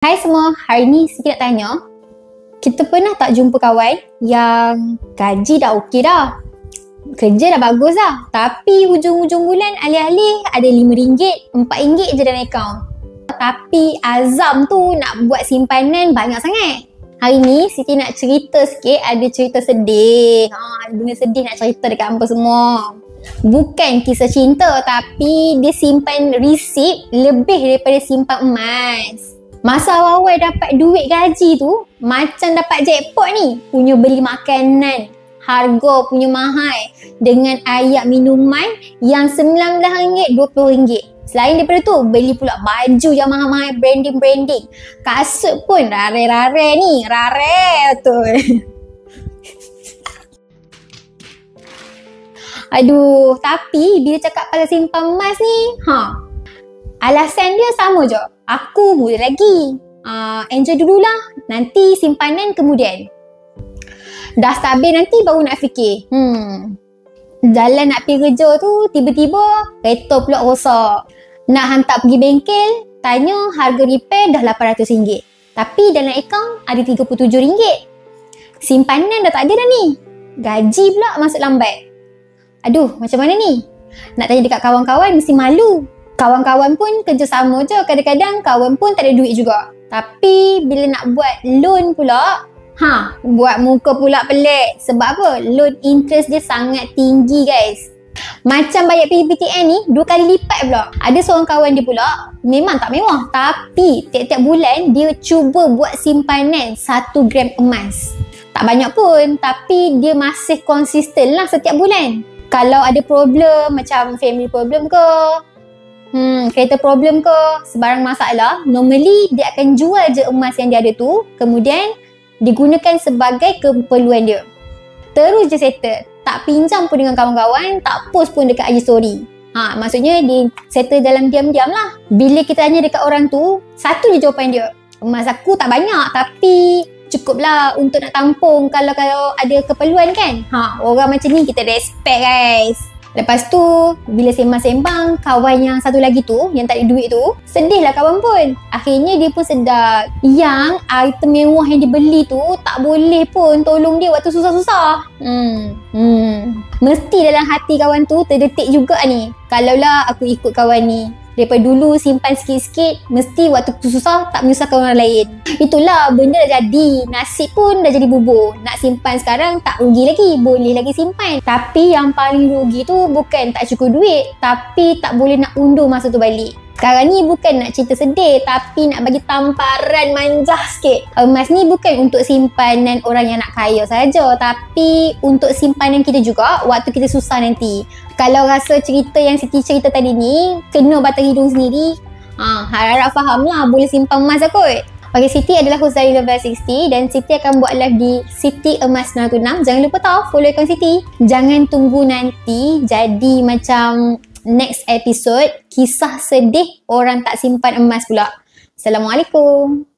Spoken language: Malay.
Hai semua, hari ni Siti nak tanya, kita pernah tak jumpa kawan yang gaji dah okey dah, kerja dah bagus dah, tapi hujung-hujung bulan alih-alih ada RM5, RM4 je dalam akaun. Tapi azam tu nak buat simpanan banyak sangat. Hari ni Siti nak cerita sikit, ada cerita sedih. Ada benda sedih nak cerita dekat hampa semua. Bukan kisah cinta, tapi dia simpan resip lebih daripada simpan emas. Masa awal-awal dapat duit gaji tu, macam dapat jackpot ni. Punya beli makanan, harga punya mahal. Dengan ayat minuman yang RM19, RM20. Selain daripada tu, beli pula baju yang mahal-mahal, branding-branding. Kasut pun rare-rare ni, rare betul. Aduh, tapi bila cakap pasal simpan emas ni, alasan dia sama je. Aku muda lagi. Enjoy dululah. Nanti simpanan kemudian. Dah stabil nanti baru nak fikir. Jalan nak pergi kerja tu, tiba-tiba kereta pula rosak. Nak hantar pergi bengkel, tanya harga repair dah RM800. Tapi dalam akaun ada RM37. Simpanan dah tak ada dah ni. Gaji pula masuk lambat. Aduh, macam mana ni? Nak tanya dekat kawan-kawan mesti malu. Kawan-kawan pun kerjasama je. Kadang-kadang kawan pun tak ada duit juga. Tapi bila nak buat loan pula, buat muka pula pelik. Sebab apa? Loan interest dia sangat tinggi guys. Macam bayar PPTN ni 2 kali lipat pula. Ada seorang kawan dia pula, memang tak mewah, tapi tiap-tiap bulan dia cuba buat simpanan 1 gram emas. Tak banyak pun, tapi dia masih konsisten lah setiap bulan. Kalau ada problem, macam family problem ke, kereta problem ke, sebarang masalah, normally dia akan jual je emas yang dia ada tu, kemudian digunakan sebagai keperluan dia. Terus je settle. Tak pinjam pun dengan kawan-kawan, tak post pun dekat IG story. Maksudnya dia settle dalam diam-diam lah. Bila kita tanya dekat orang tu, satu je jawapan dia. Emas aku tak banyak, tapi cukup lah untuk nak tampung kalau ada keperluan kan. Orang macam ni kita respect guys. Lepas tu, bila sembang-sembang, kawan yang satu lagi tu, yang tak ada duit tu, sedih lah kawan pun. Akhirnya dia pun sedar yang item mewah yang dia beli tu tak boleh pun tolong dia waktu susah-susah. Mesti dalam hati kawan tu terdetik juga ni. Kalaulah aku ikut kawan ni, daripada dulu simpan sikit-sikit, mesti waktu susah tak menyusahkan orang lain. Itulah, benda dah jadi. Nasib pun dah jadi bubur. Nak simpan sekarang tak rugi lagi. Boleh lagi simpan. Tapi yang paling rugi tu bukan tak cukup duit, tapi tak boleh nak undur masa tu balik. Sekarang ni bukan nak cerita sedih, tapi nak bagi tamparan manja sikit. Emas ni bukan untuk simpanan orang yang nak kaya saja, tapi untuk simpanan kita juga waktu kita susah nanti. Kalau rasa cerita yang Siti cerita tadi ni kena batang hidung sendiri, harap faham lah, boleh simpan emas lah kot. Okay, Siti adalah host dari Level 60 dan Siti akan buat live di Siti Emas 916. Jangan lupa tau follow akaun Siti. Jangan tunggu nanti jadi macam next episode kisah sedih orang tak simpan emas pula. Assalamualaikum.